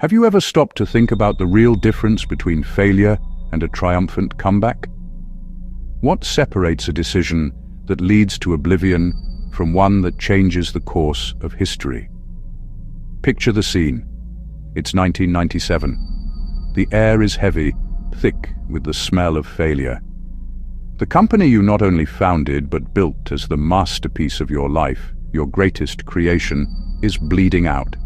Have you ever stopped to think about the real difference between failure and a triumphant comeback? What separates a decision that leads to oblivion from one that changes the course of history? Picture the scene. It's 1997. The air is heavy, thick with the smell of failure. The company you not only founded but built as the masterpiece of your life, your greatest creation, is bleeding out.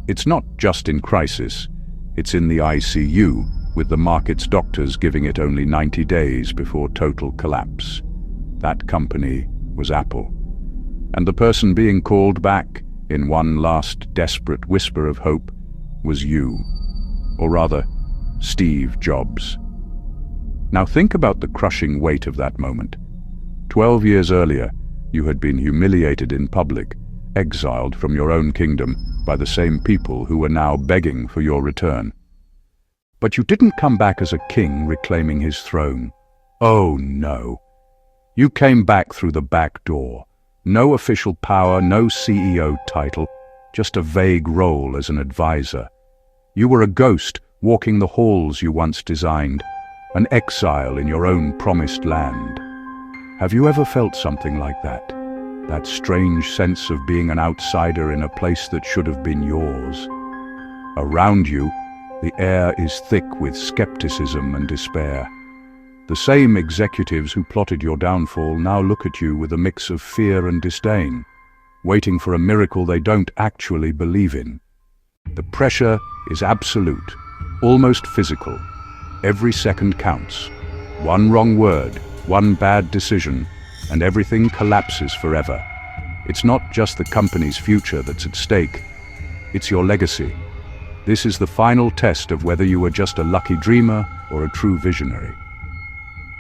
It's not just in crisis, it's in the ICU, with the market's doctors giving it only 90 days before total collapse. That company was Apple. And the person being called back, in one last desperate whisper of hope, was you. Or rather, Steve Jobs. Now think about the crushing weight of that moment. 12 years earlier, you had been humiliated in public, exiled from your own kingdom by the same people who were now begging for your return. But you didn't come back as a king reclaiming his throne. Oh no. You came back through the back door. No official power, no CEO title, just a vague role as an advisor. You were a ghost walking the halls you once designed, an exile in your own promised land. Have you ever felt something like that? That strange sense of being an outsider in a place that should have been yours. Around you, the air is thick with skepticism and despair. The same executives who plotted your downfall now look at you with a mix of fear and disdain, waiting for a miracle they don't actually believe in. The pressure is absolute, almost physical. Every second counts. One wrong word, one bad decision, and everything collapses forever. It's not just the company's future that's at stake, it's your legacy. This is the final test of whether you were just a lucky dreamer or a true visionary.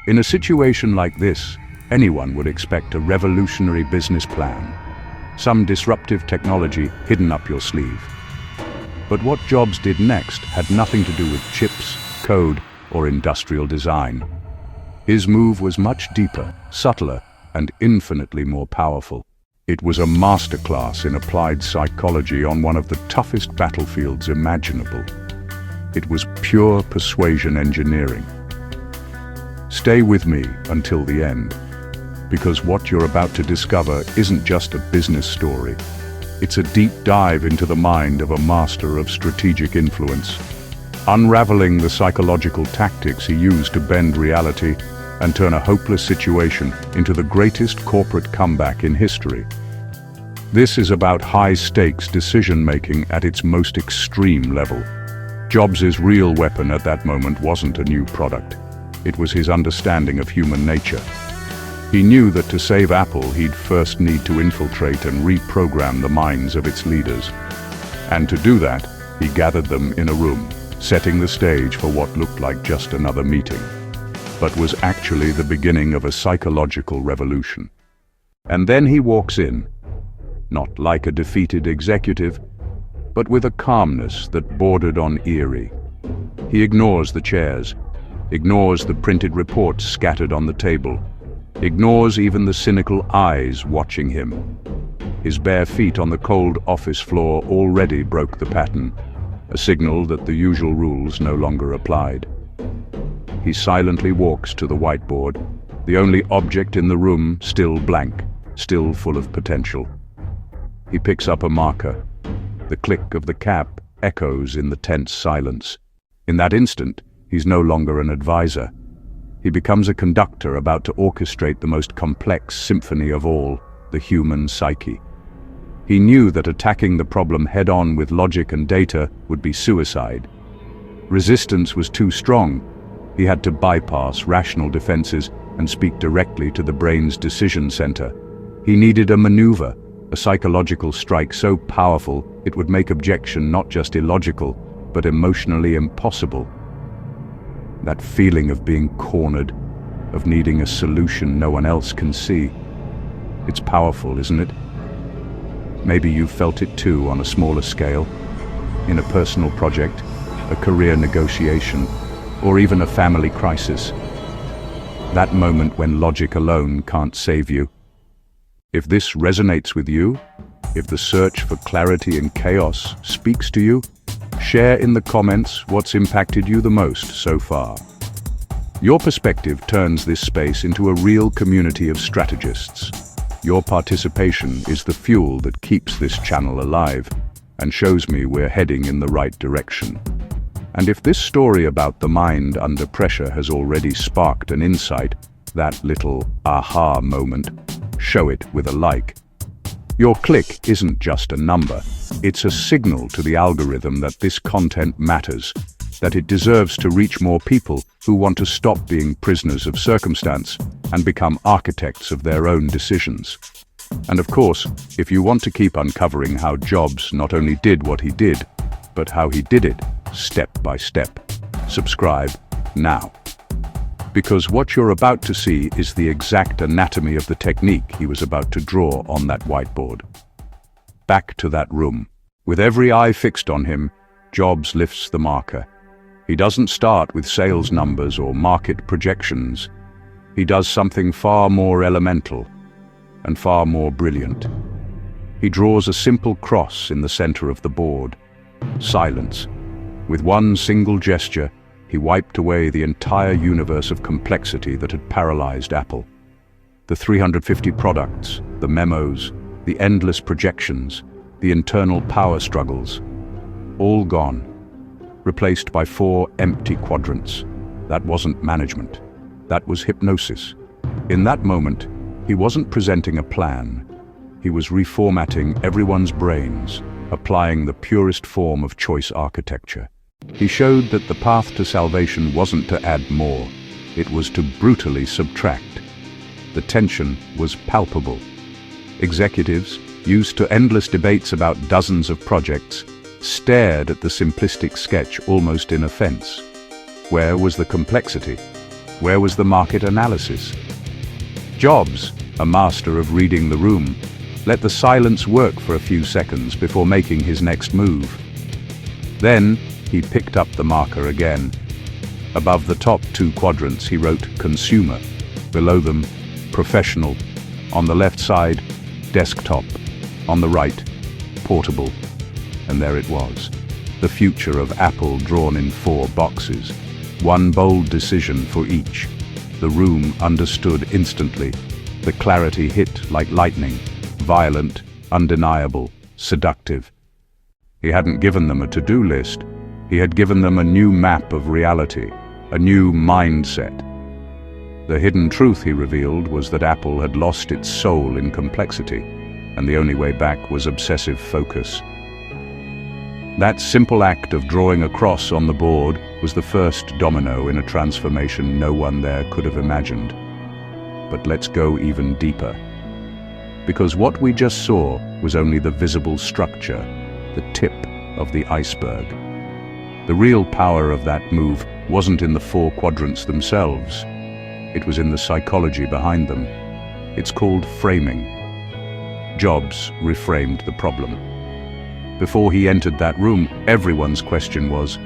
In a situation like this, anyone would expect a revolutionary business plan, some disruptive technology hidden up your sleeve. But what Jobs did next had nothing to do with chips, code, or industrial design. His move was much deeper, subtler, and infinitely more powerful. It was a masterclass in applied psychology on one of the toughest battlefields imaginable. It was pure persuasion engineering. Stay with me until the end, because what you're about to discover isn't just a business story. It's a deep dive into the mind of a master of strategic influence, unraveling the psychological tactics he used to bend reality and turn a hopeless situation into the greatest corporate comeback in history. This is about high-stakes decision-making at its most extreme level. Jobs' real weapon at that moment wasn't a new product. It was his understanding of human nature. He knew that to save Apple, he'd first need to infiltrate and reprogram the minds of its leaders. And to do that, he gathered them in a room, setting the stage for what looked like just another meeting, but was actually the beginning of a psychological revolution. And then he walks in, not like a defeated executive, but with a calmness that bordered on eerie. He ignores the chairs, ignores the printed reports scattered on the table, ignores even the cynical eyes watching him. His bare feet on the cold office floor already broke the pattern, a signal that the usual rules no longer applied. He silently walks to the whiteboard, the only object in the room still blank, still full of potential. He picks up a marker. The click of the cap echoes in the tense silence. In that instant, he's no longer an advisor. He becomes a conductor about to orchestrate the most complex symphony of all, the human psyche. He knew that attacking the problem head-on with logic and data would be suicide. Resistance was too strong. He had to bypass rational defenses and speak directly to the brain's decision center. He needed a maneuver, a psychological strike so powerful it would make objection not just illogical, but emotionally impossible. That feeling of being cornered, of needing a solution no one else can see. It's powerful, isn't it? Maybe you've felt it too on a smaller scale, in a personal project, a career negotiation, or even a family crisis. That moment when logic alone can't save you. If this resonates with you, if the search for clarity in chaos speaks to you, Share in the comments what's impacted you the most so far. Your perspective turns this space into a real community of strategists. Your participation is the fuel that keeps this channel alive and shows me we're heading in the right direction. And if this story about the mind under pressure has already sparked an insight, that little aha moment, show it with a like. Your click isn't just a number, it's a signal to the algorithm that this content matters, that it deserves to reach more people who want to stop being prisoners of circumstance and become architects of their own decisions. And of course, if you want to keep uncovering how Jobs not only did what he did, but how he did it step by step, subscribe now. Because what you're about to see is the exact anatomy of the technique he was about to draw on that whiteboard. Back to that room. With every eye fixed on him, Jobs lifts the marker. He doesn't start with sales numbers or market projections. He does something far more elemental and far more brilliant. He draws a simple cross in the center of the board. Silence. With one single gesture, he wiped away the entire universe of complexity that had paralyzed Apple. The 350 products, the memos, the endless projections, the internal power struggles, all gone. Replaced by 4 empty quadrants. That wasn't management. That was hypnosis. In that moment, he wasn't presenting a plan. He was reformatting everyone's brains, applying the purest form of choice architecture. He showed that the path to salvation wasn't to add more, it was to brutally subtract. The tension was palpable. Executives, used to endless debates about dozens of projects, stared at the simplistic sketch almost in offense. Where was the complexity? Where was the market analysis? Jobs, a master of reading the room, let the silence work for a few seconds before making his next move. Then, he picked up the marker again. Above the top 2 quadrants he wrote consumer, below them professional, on the left side desktop, on the right portable. And there it was, the future of Apple drawn in 4 boxes, one bold decision for each. The room understood instantly. The clarity hit like lightning, violent, undeniable, seductive. He hadn't given them a to-do list. He had given them a new map of reality, a new mindset. The hidden truth, he revealed, was that Apple had lost its soul in complexity, and the only way back was obsessive focus. That simple act of drawing a cross on the board was the first domino in a transformation no one there could have imagined. But let's go even deeper. Because what we just saw was only the visible structure, the tip of the iceberg. The real power of that move wasn't in the 4 quadrants themselves. It was in the psychology behind them. It's called framing. Jobs reframed the problem. Before he entered that room, everyone's question was,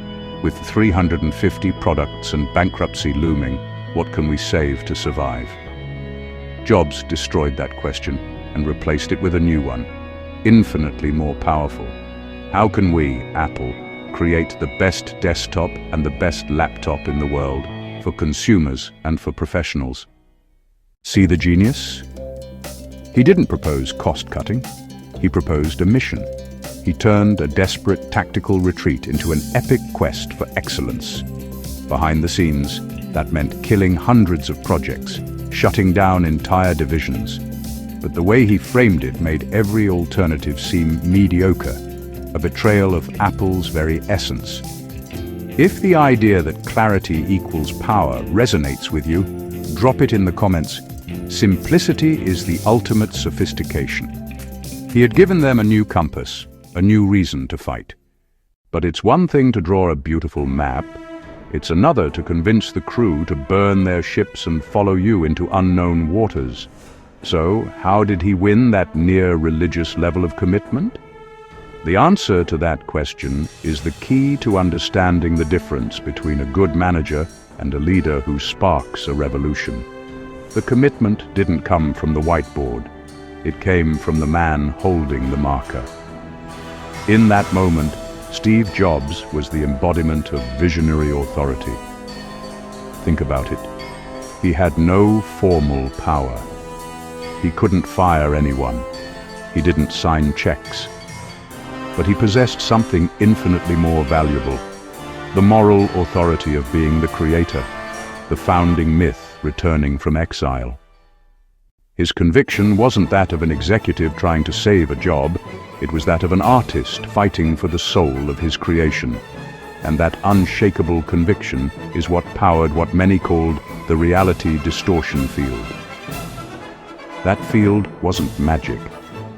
with 350 products and bankruptcy looming, what can we save to survive? Jobs destroyed that question and replaced it with a new one, infinitely more powerful. How can we, Apple, create the best desktop and the best laptop in the world for consumers and for professionals? See the genius? He didn't propose cost-cutting. He proposed a mission. He turned a desperate tactical retreat into an epic quest for excellence. Behind the scenes, that meant killing hundreds of projects, shutting down entire divisions. But the way he framed it made every alternative seem mediocre, a betrayal of Apple's very essence. If the idea that clarity equals power resonates with you, drop it in the comments. Simplicity is the ultimate sophistication. He had given them a new compass, a new reason to fight. But it's one thing to draw a beautiful map, it's another to convince the crew to burn their ships and follow you into unknown waters. So, how did he win that near-religious level of commitment? The answer to that question is the key to understanding the difference between a good manager and a leader who sparks a revolution. The commitment didn't come from the whiteboard. It came from the man holding the marker. In that moment, Steve Jobs was the embodiment of visionary authority. Think about it. He had no formal power. He couldn't fire anyone. He didn't sign checks. But he possessed something infinitely more valuable: the moral authority of being the creator, the founding myth returning from exile. His conviction wasn't that of an executive trying to save a job, it was that of an artist fighting for the soul of his creation. And that unshakable conviction is what powered what many called the reality distortion field. That field wasn't magic.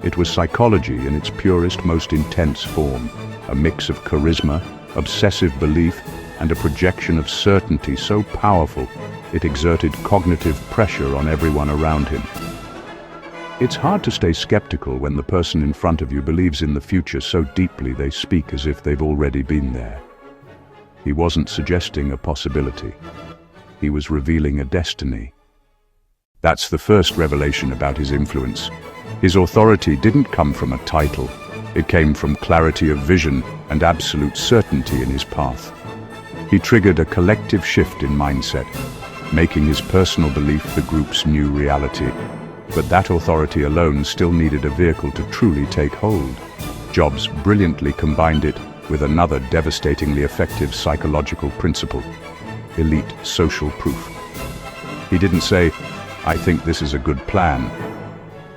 It was psychology in its purest, most intense form, a mix of charisma, obsessive belief, and a projection of certainty so powerful it exerted cognitive pressure on everyone around him. It's hard to stay skeptical when the person in front of you believes in the future so deeply they speak as if they've already been there. He wasn't suggesting a possibility. He was revealing a destiny. That's the first revelation about his influence. His authority didn't come from a title. It came from clarity of vision and absolute certainty in his path. He triggered a collective shift in mindset, making his personal belief the group's new reality. But that authority alone still needed a vehicle to truly take hold. Jobs brilliantly combined it with another devastatingly effective psychological principle: elite social proof. He didn't say, "I think this is a good plan."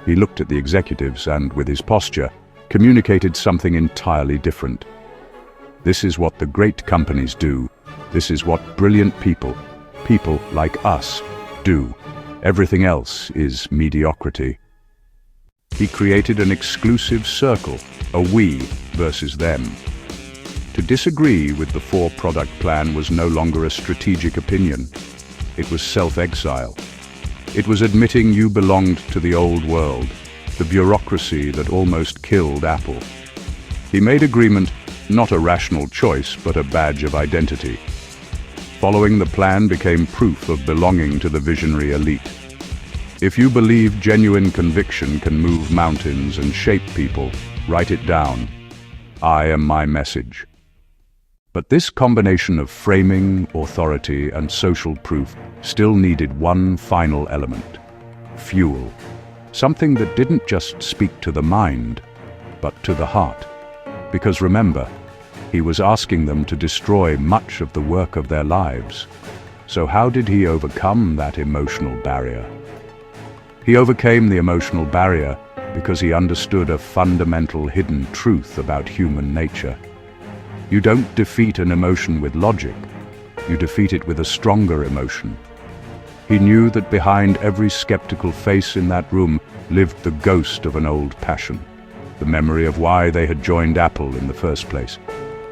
He looked at the executives and, with his posture, communicated something entirely different. This is what the great companies do. This is what brilliant people like us, do. Everything else is mediocrity. He created an exclusive circle, a we versus them. To disagree with the four-product plan was no longer a strategic opinion. It was self-exile. It was admitting you belonged to the old world, the bureaucracy that almost killed Apple. He made agreement not a rational choice, but a badge of identity. Following the plan became proof of belonging to the visionary elite. If you believe genuine conviction can move mountains and shape people, write it down. I am my message. But this combination of framing, authority, and social proof still needed one final element: fuel. Something that didn't just speak to the mind, but to the heart. Because remember, he was asking them to destroy much of the work of their lives. So how did he overcome that emotional barrier? He overcame the emotional barrier because he understood a fundamental hidden truth about human nature. You don't defeat an emotion with logic, you defeat it with a stronger emotion. He knew that behind every skeptical face in that room lived the ghost of an old passion, the memory of why they had joined Apple in the first place.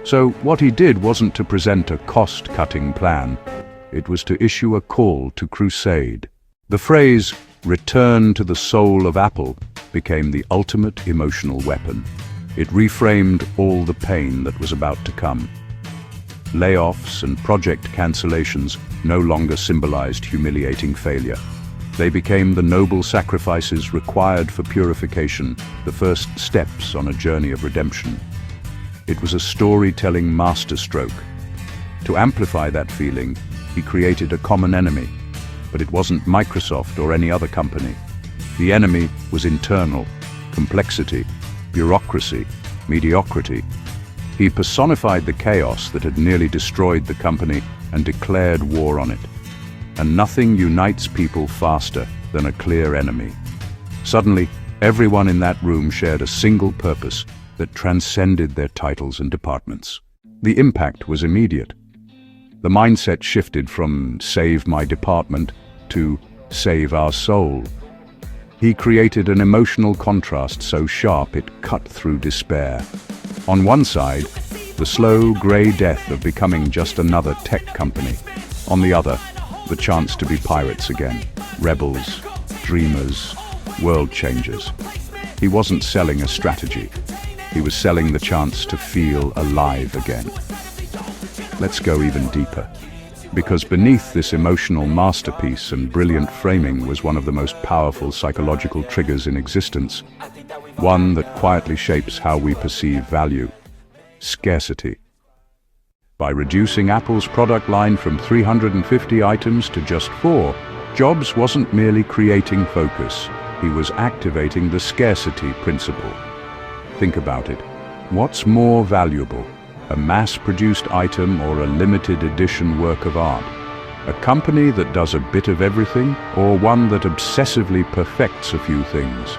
So what he did wasn't to present a cost-cutting plan, it was to issue a call to crusade. The phrase, "return to the soul of Apple," became the ultimate emotional weapon. It reframed all the pain that was about to come. Layoffs and project cancellations no longer symbolized humiliating failure. They became the noble sacrifices required for purification, the first steps on a journey of redemption. It was a storytelling masterstroke. To amplify that feeling, he created a common enemy. But it wasn't Microsoft or any other company. The enemy was internal: complexity, bureaucracy, mediocrity. He personified the chaos that had nearly destroyed the company and declared war on it. And nothing unites people faster than a clear enemy. Suddenly, everyone in that room shared a single purpose that transcended their titles and departments. The impact was immediate. The mindset shifted from "save my department" to "save our soul." He created an emotional contrast so sharp it cut through despair. On one side, the slow, grey death of becoming just another tech company. On the other, the chance to be pirates again, rebels, dreamers, world changers. He wasn't selling a strategy. He was selling the chance to feel alive again. Let's go even deeper. Because beneath this emotional masterpiece and brilliant framing was one of the most powerful psychological triggers in existence, one that quietly shapes how we perceive value. scarcity. By reducing Apple's product line from 350 items to just 4, Jobs wasn't merely creating focus, he was activating the scarcity principle. Think about it. What's more valuable, a mass-produced item or a limited edition work of art? A company that does a bit of everything, or one that obsessively perfects a few things?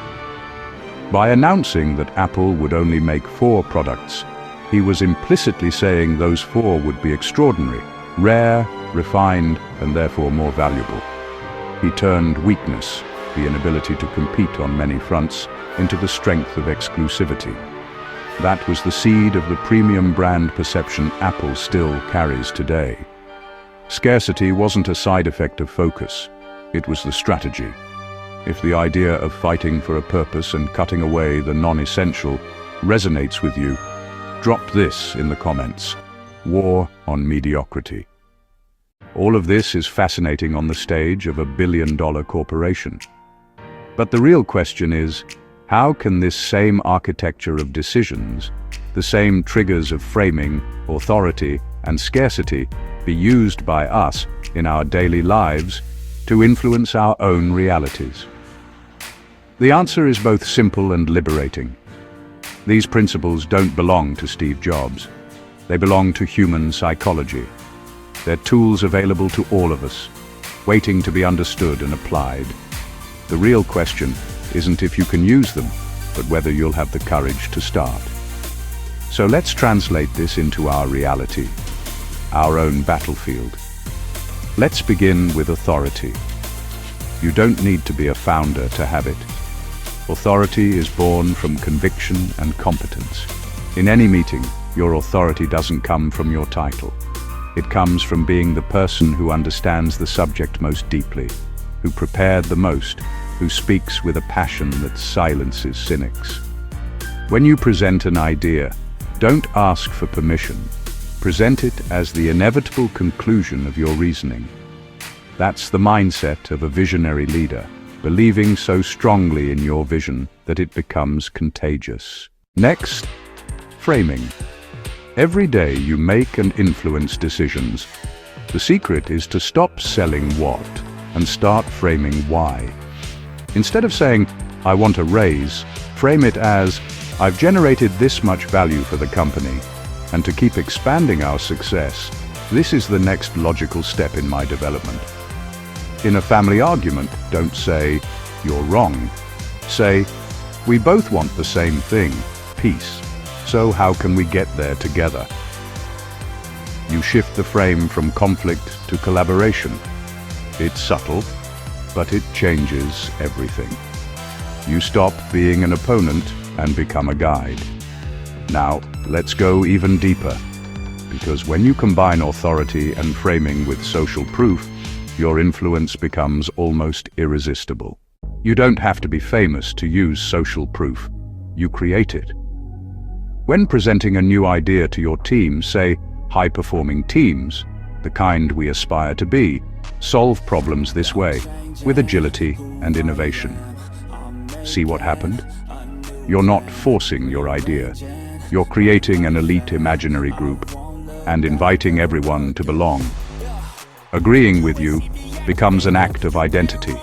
By announcing that Apple would only make 4 products, he was implicitly saying those 4 would be extraordinary, rare, refined, and therefore more valuable. He turned weakness, the inability to compete on many fronts, into the strength of exclusivity. That was the seed of the premium brand perception Apple still carries today. Scarcity wasn't a side effect of focus, it was the strategy. If the idea of fighting for a purpose and cutting away the non-essential resonates with you, drop this in the comments: War on mediocrity. All of this is fascinating on the stage of a billion-dollar corporation. But the real question is, how can this same architecture of decisions, the same triggers of framing, authority, and scarcity be used by us in our daily lives to influence our own realities? The answer is both simple and liberating. These principles don't belong to Steve Jobs. They belong to human psychology. They're tools available to all of us, waiting to be understood and applied. The real question isn't if you can use them, but whether you'll have the courage to start. So let's translate this into our reality, our own battlefield. Let's begin with authority. You don't need to be a founder to have it. Authority is born from conviction and competence. In any meeting, your authority doesn't come from your title. It comes from being the person who understands the subject most deeply, who prepared the most, who speaks with a passion that silences cynics. When you present an idea, don't ask for permission. Present it as the inevitable conclusion of your reasoning. That's the mindset of a visionary leader, believing so strongly in your vision that it becomes contagious. Next, framing. Every day you make and influence decisions. The secret is to stop selling what and start framing why. Instead of saying, "I want a raise," frame it as, "I've generated this much value for the company, and to keep expanding our success, this is the next logical step in my development." In a family argument, don't say, "You're wrong." Say, "We both want the same thing, peace. So how can we get there together?" You shift the frame from conflict to collaboration. It's subtle, but it changes everything. You stop being an opponent and become a guide. Now, let's go even deeper, because when you combine authority and framing with social proof, your influence becomes almost irresistible. You don't have to be famous to use social proof. You create it. When presenting a new idea to your team, say, high-performing teams, the kind we aspire to be, solve problems this way, with agility and innovation. See what happened? You're not forcing your idea. You're creating an elite imaginary group and inviting everyone to belong. Agreeing with you becomes an act of identity.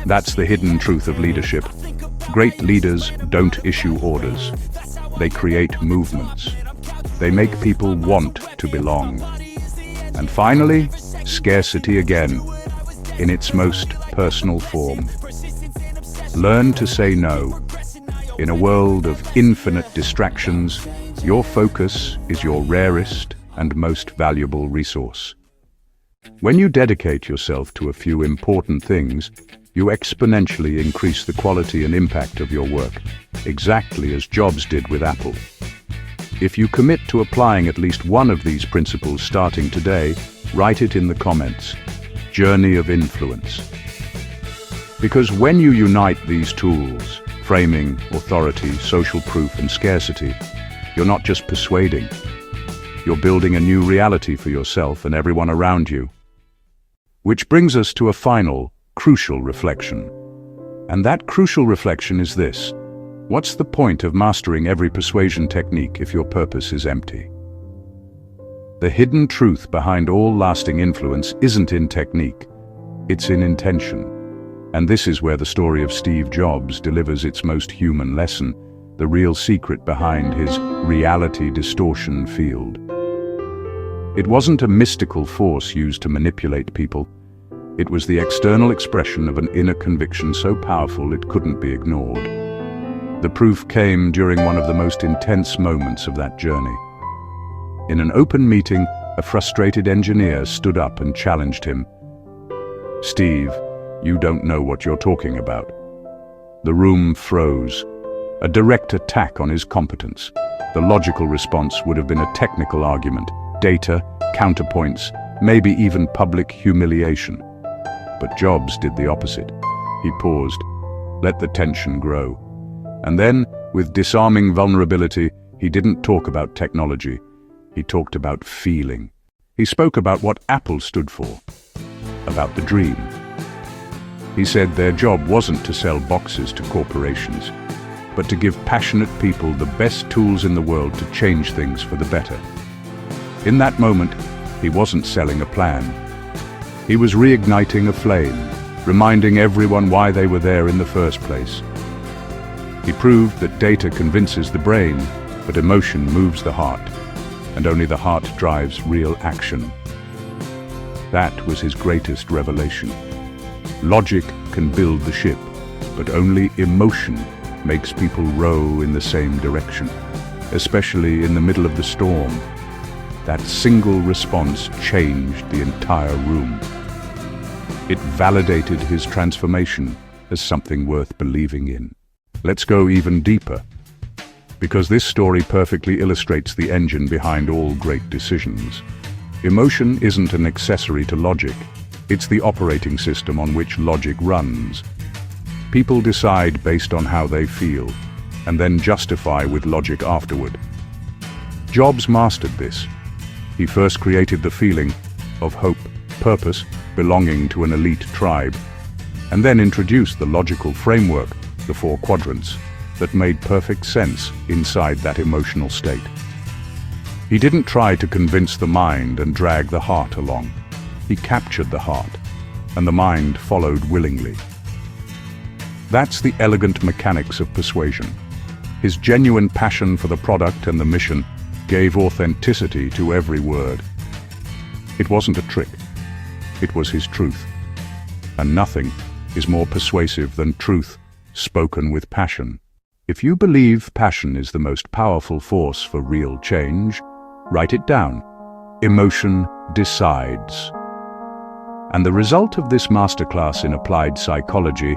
That's the hidden truth of leadership. Great leaders don't issue orders. They create movements. They make people want to belong. And finally, scarcity again, in its most personal form. Learn to say no. In a world of infinite distractions, your focus is your rarest and most valuable resource. When you dedicate yourself to a few important things, you exponentially increase the quality and impact of your work, exactly as Jobs did with Apple. If you commit to applying at least one of these principles starting today, write it in the comments. Journey of influence. Because when you unite these tools, framing, authority, social proof, and scarcity, you're not just persuading. You're building a new reality for yourself and everyone around you. Which brings us to a final, crucial reflection. And that crucial reflection is this: What's the point of mastering every persuasion technique if your purpose is empty? The hidden truth behind all lasting influence isn't in technique, it's in intention. And this is where the story of Steve Jobs delivers its most human lesson, the real secret behind his reality distortion field. It wasn't a mystical force used to manipulate people. It was the external expression of an inner conviction so powerful it couldn't be ignored. The proof came during one of the most intense moments of that journey. In an open meeting, a frustrated engineer stood up and challenged him. "Steve, you don't know what you're talking about." The room froze. A direct attack on his competence. The logical response would have been a technical argument, data, counterpoints, maybe even public humiliation. But Jobs did the opposite. He paused, let the tension grow. And then, with disarming vulnerability, he didn't talk about technology. He talked about feeling. He spoke about what Apple stood for, about the dream. He said their job wasn't to sell boxes to corporations, but to give passionate people the best tools in the world to change things for the better. In that moment, he wasn't selling a plan. He was reigniting a flame, reminding everyone why they were there in the first place. He proved that data convinces the brain, but emotion moves the heart, and only the heart drives real action. That was his greatest revelation. Logic can build the ship, but only emotion makes people row in the same direction, especially in the middle of the storm. That single response changed the entire room. It validated his transformation as something worth believing in. Let's go even deeper, because this story perfectly illustrates the engine behind all great decisions. Emotion isn't an accessory to logic, it's the operating system on which logic runs. People decide based on how they feel, and then justify with logic afterward. Jobs mastered this. He first created the feeling of hope, purpose, belonging to an elite tribe, and then introduced the logical framework, the 4 quadrants, that made perfect sense inside that emotional state. He didn't try to convince the mind and drag the heart along. He captured the heart, and the mind followed willingly. That's the elegant mechanics of persuasion. His genuine passion for the product and the mission gave authenticity to every word. It wasn't a trick. It was his truth. And nothing is more persuasive than truth spoken with passion. If you believe passion is the most powerful force for real change, write it down. Emotion decides. And the result of this masterclass in applied psychology,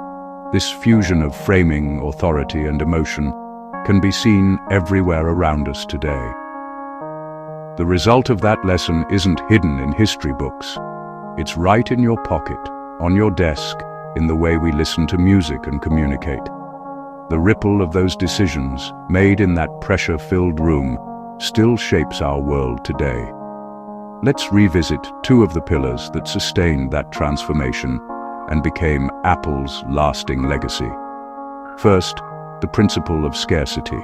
this fusion of framing, authority, and emotion, can be seen everywhere around us today. The result of that lesson isn't hidden in history books. It's right in your pocket, on your desk, in the way we listen to music and communicate. The ripple of those decisions, made in that pressure-filled room, still shapes our world today. Let's revisit 2 of the pillars that sustained that transformation and became Apple's lasting legacy. First, the principle of scarcity.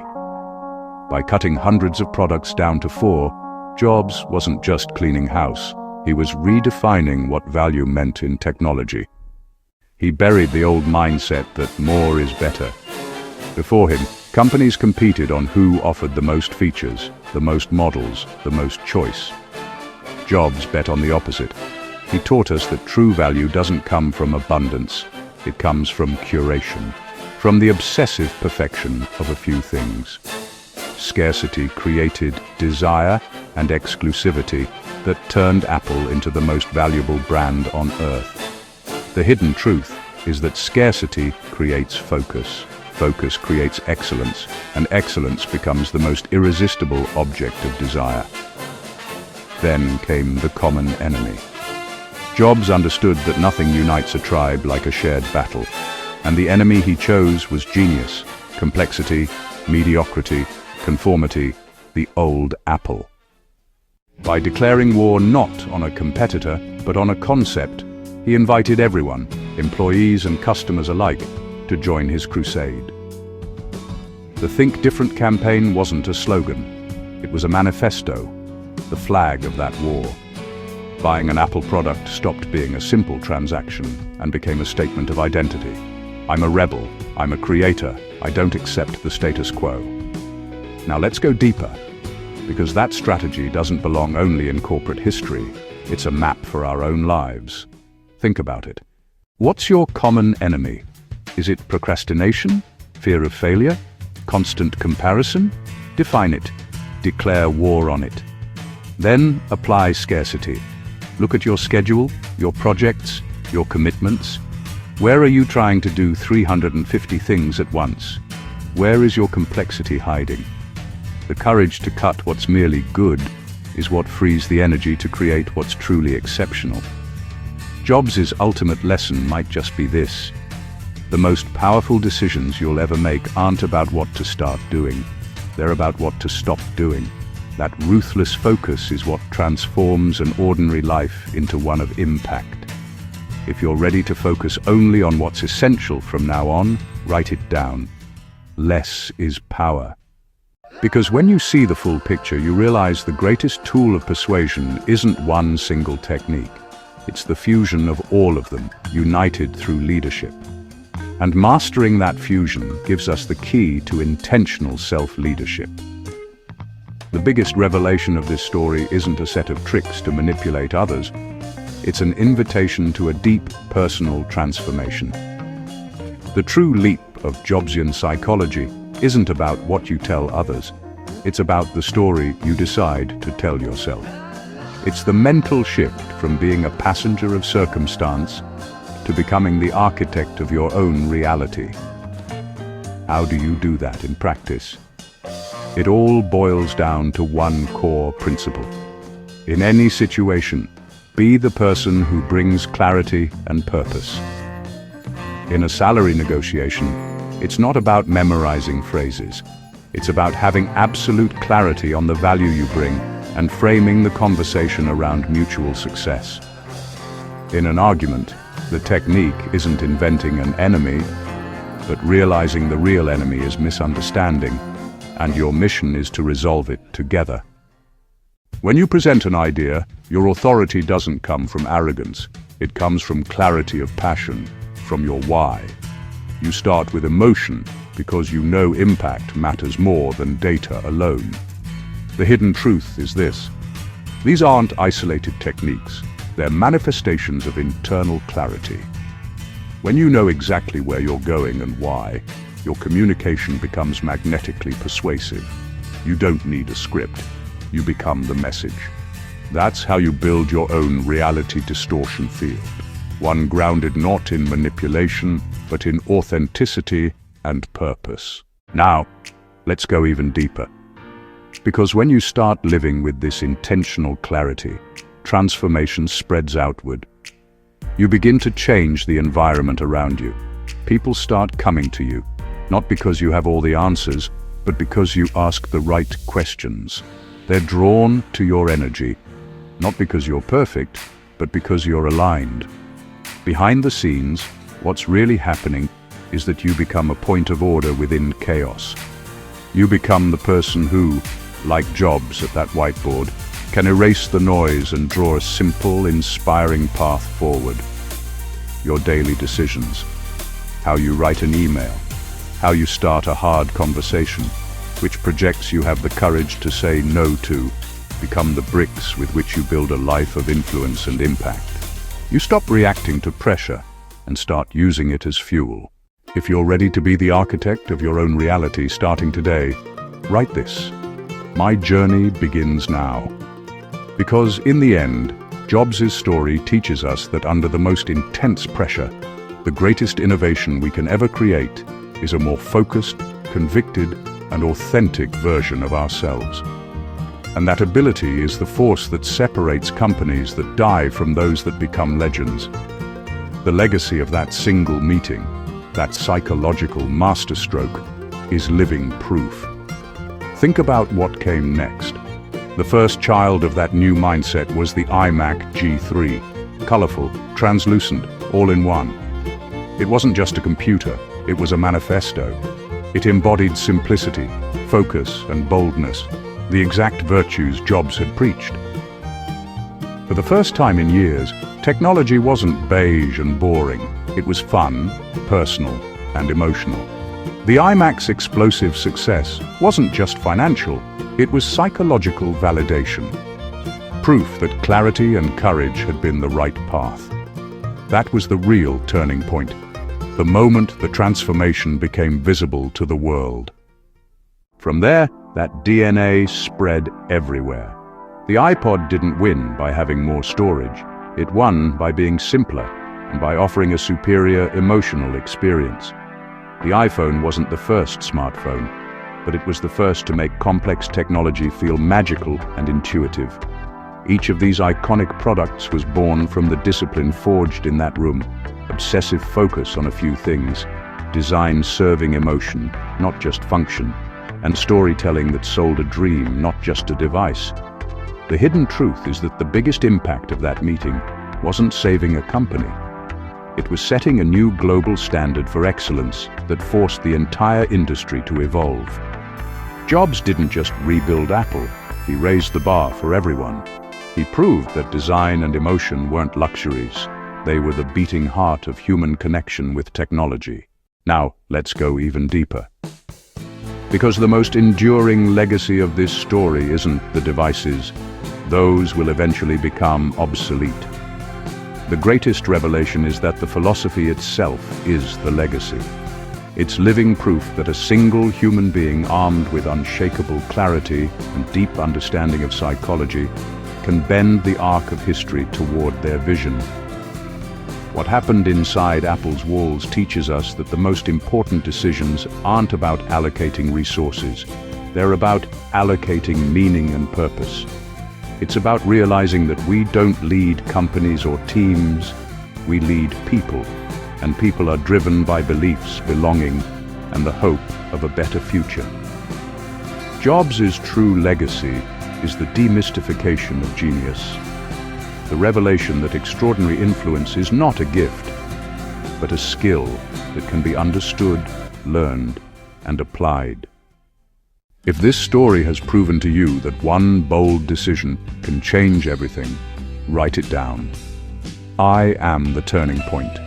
By cutting hundreds of products down to 4, Jobs wasn't just cleaning house. He was redefining what value meant in technology. He buried the old mindset that more is better. Before him, companies competed on who offered the most features, the most models, the most choice. Jobs bet on the opposite. He taught us that true value doesn't come from abundance. It comes from curation, from the obsessive perfection of a few things. Scarcity created desire and exclusivity that turned Apple into the most valuable brand on earth. The hidden truth is that scarcity creates focus. Focus creates excellence, and excellence becomes the most irresistible object of desire. Then came the common enemy. Jobs understood that nothing unites a tribe like a shared battle, and the enemy he chose was genius, complexity, mediocrity, conformity, the old Apple. By declaring war not on a competitor, but on a concept, he invited everyone, employees and customers alike, to join his crusade. The Think Different campaign wasn't a slogan. It was a manifesto, the flag of that war. Buying an Apple product stopped being a simple transaction and became a statement of identity. I'm a rebel, I'm a creator, I don't accept the status quo. Now let's go deeper, because that strategy doesn't belong only in corporate history, it's a map for our own lives. Think about it. What's your common enemy? Is it procrastination? Fear of failure? Constant comparison? Define it. Declare war on it. Then apply scarcity. Look at your schedule, your projects, your commitments. Where are you trying to do 350 things at once? Where is your complexity hiding? The courage to cut what's merely good is what frees the energy to create what's truly exceptional. Jobs' ultimate lesson might just be this: the most powerful decisions you'll ever make aren't about what to start doing. They're about what to stop doing. That ruthless focus is what transforms an ordinary life into one of impact. If you're ready to focus only on what's essential from now on, write it down. Less is power. Because when you see the full picture, you realize the greatest tool of persuasion isn't one single technique. It's the fusion of all of them, united through leadership. And mastering that fusion gives us the key to intentional self-leadership. The biggest revelation of this story isn't a set of tricks to manipulate others. It's an invitation to a deep personal transformation. The true leap of Jobsian psychology isn't about what you tell others. It's about the story you decide to tell yourself. It's the mental shift from being a passenger of circumstance to becoming the architect of your own reality. How do you do that in practice? It all boils down to one core principle. In any situation, be the person who brings clarity and purpose. In a salary negotiation, it's not about memorizing phrases. It's about having absolute clarity on the value you bring and framing the conversation around mutual success. In an argument, the technique isn't inventing an enemy, but realizing the real enemy is misunderstanding, and your mission is to resolve it together. When you present an idea, your authority doesn't come from arrogance. It comes from clarity of passion, from your why. You start with emotion because you know impact matters more than data alone. The hidden truth is this: these aren't isolated techniques. They're manifestations of internal clarity. When you know exactly where you're going and why, your communication becomes magnetically persuasive. You don't need a script. You become the message. That's how you build your own reality distortion field. One grounded not in manipulation, but in authenticity and purpose. Now, let's go even deeper. Because when you start living with this intentional clarity, transformation spreads outward. You begin to change the environment around you. People start coming to you, not because you have all the answers, but because you ask the right questions. They're drawn to your energy, not because you're perfect, but because you're aligned. Behind the scenes, what's really happening is that you become a point of order within chaos. You become the person who, like Jobs at that whiteboard, can erase the noise and draw a simple, inspiring path forward. Your daily decisions, how you write an email, how you start a hard conversation, which projects you have the courage to say no to, become the bricks with which you build a life of influence and impact. You stop reacting to pressure and start using it as fuel. If you're ready to be the architect of your own reality starting today, write this: my journey begins now. Because in the end, Jobs' story teaches us that under the most intense pressure, the greatest innovation we can ever create is a more focused, convicted, and authentic version of ourselves. And that ability is the force that separates companies that die from those that become legends. The legacy of that single meeting, that psychological masterstroke, is living proof. Think about what came next. The first child of that new mindset was the iMac G3. Colorful, translucent, all in one. It wasn't just a computer, it was a manifesto. It embodied simplicity, focus, and boldness, the exact virtues Jobs had preached. For the first time in years, technology wasn't beige and boring. It was fun, personal, and emotional. The iMac's explosive success wasn't just financial, it was psychological validation. Proof that clarity and courage had been the right path. That was the real turning point, the moment the transformation became visible to the world. From there, that DNA spread everywhere. The iPod didn't win by having more storage. It won by being simpler and by offering a superior emotional experience. The iPhone wasn't the first smartphone, but it was the first to make complex technology feel magical and intuitive. Each of these iconic products was born from the discipline forged in that room, obsessive focus on a few things, design serving emotion, not just function, and storytelling that sold a dream, not just a device. The hidden truth is that the biggest impact of that meeting wasn't saving a company. It was setting a new global standard for excellence that forced the entire industry to evolve. Jobs didn't just rebuild Apple, he raised the bar for everyone. He proved that design and emotion weren't luxuries. They were the beating heart of human connection with technology. Now, let's go even deeper. Because the most enduring legacy of this story isn't the devices. Those will eventually become obsolete. The greatest revelation is that the philosophy itself is the legacy. It's living proof that a single human being armed with unshakable clarity and deep understanding of psychology can bend the arc of history toward their vision. What happened inside Apple's walls teaches us that the most important decisions aren't about allocating resources. They're about allocating meaning and purpose. It's about realizing that we don't lead companies or teams, we lead people, and people are driven by beliefs, belonging, and the hope of a better future. Jobs' true legacy is the demystification of genius, the revelation that extraordinary influence is not a gift, but a skill that can be understood, learned, and applied. If this story has proven to you that one bold decision can change everything, write it down. I am the turning point.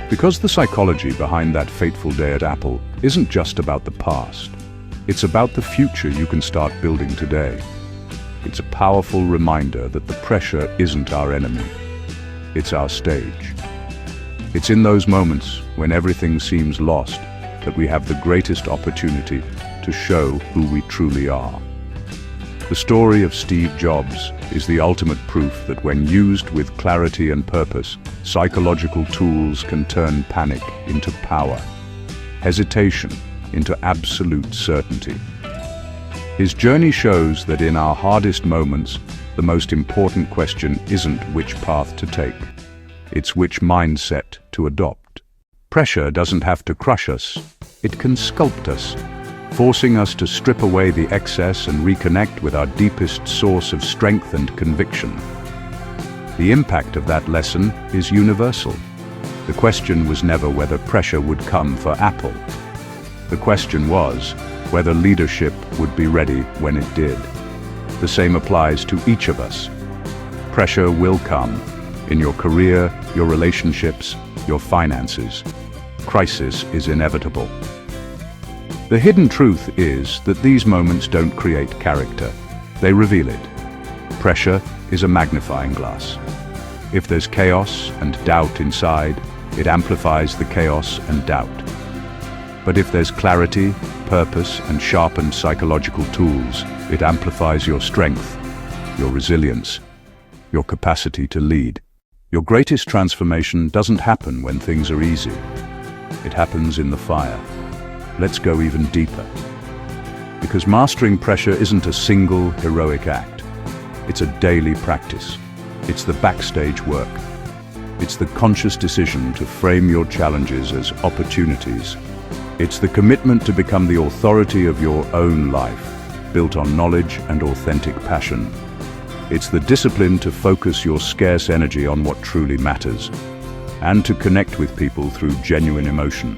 Because the psychology behind that fateful day at Apple isn't just about the past. It's about the future you can start building today. It's a powerful reminder that the pressure isn't our enemy. It's our stage. It's in those moments when everything seems lost that we have the greatest opportunity to show who we truly are. The story of Steve Jobs is the ultimate proof that when used with clarity and purpose, psychological tools can turn panic into power, hesitation into absolute certainty. His journey shows that in our hardest moments, the most important question isn't which path to take. It's which mindset to adopt. Pressure doesn't have to crush us. It can sculpt us, forcing us to strip away the excess and reconnect with our deepest source of strength and conviction. The impact of that lesson is universal. The question was never whether pressure would come for Apple. The question was whether leadership would be ready when it did. The same applies to each of us. Pressure will come in your career, your relationships, your finances. Crisis is inevitable. The hidden truth is that these moments don't create character. They reveal it. Pressure is a magnifying glass. If there's chaos and doubt inside, it amplifies the chaos and doubt. But if there's clarity, purpose, and sharpened psychological tools, it amplifies your strength, your resilience, your capacity to lead. Your greatest transformation doesn't happen when things are easy. It happens in the fire. Let's go even deeper. Because mastering pressure isn't a single heroic act. It's a daily practice. It's the backstage work. It's the conscious decision to frame your challenges as opportunities. It's the commitment to become the authority of your own life, built on knowledge and authentic passion. It's the discipline to focus your scarce energy on what truly matters, and to connect with people through genuine emotion.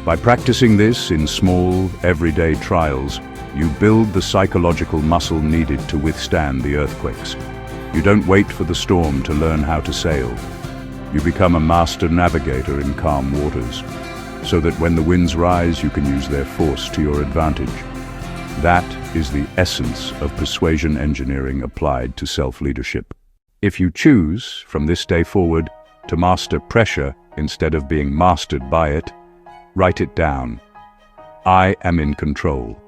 By practicing this in small, everyday trials, you build the psychological muscle needed to withstand the earthquakes. You don't wait for the storm to learn how to sail. You become a master navigator in calm waters, so that when the winds rise, you can use their force to your advantage. That is the essence of persuasion engineering applied to self-leadership. If you choose, from this day forward, to master pressure instead of being mastered by it, write it down. I am in control.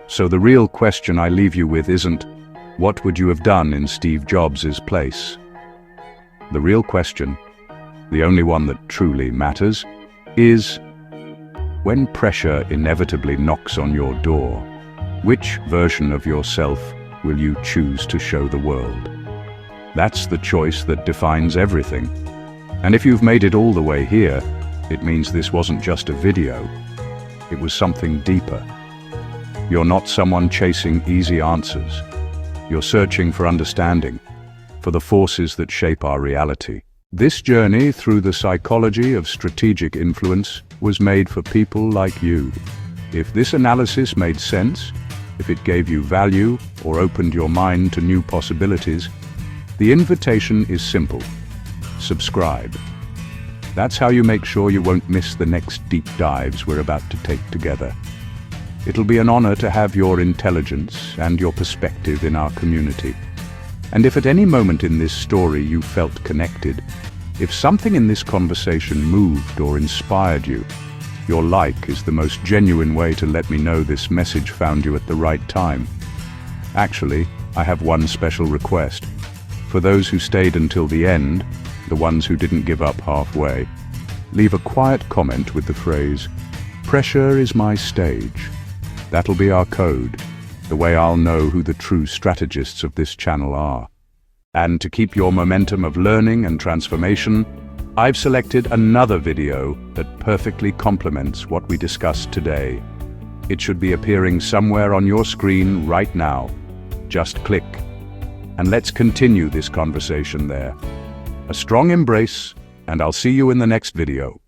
So the real question I leave you with isn't, what would you have done in Steve Jobs' place? The real question, the only one that truly matters, is, when pressure inevitably knocks on your door, which version of yourself will you choose to show the world? That's the choice that defines everything. And if you've made it all the way here, it means this wasn't just a video. It was something deeper. You're not someone chasing easy answers. You're searching for understanding, for the forces that shape our reality. This journey through the psychology of strategic influence was made for people like you. If this analysis made sense, if it gave you value or opened your mind to new possibilities, the invitation is simple. Subscribe. That's how you make sure you won't miss the next deep dives we're about to take together. It'll be an honor to have your intelligence and your perspective in our community. And if at any moment in this story you felt connected, if something in this conversation moved or inspired you, your like is the most genuine way to let me know this message found you at the right time. Actually, I have one special request. For those who stayed until the end, the ones who didn't give up halfway, leave a quiet comment with the phrase, "Pressure is my stage." That'll be our code, the way I'll know who the true strategists of this channel are. And to keep your momentum of learning and transformation, I've selected another video that perfectly complements what we discussed today. It should be appearing somewhere on your screen right now. Just click, and let's continue this conversation there. A strong embrace, and I'll see you in the next video.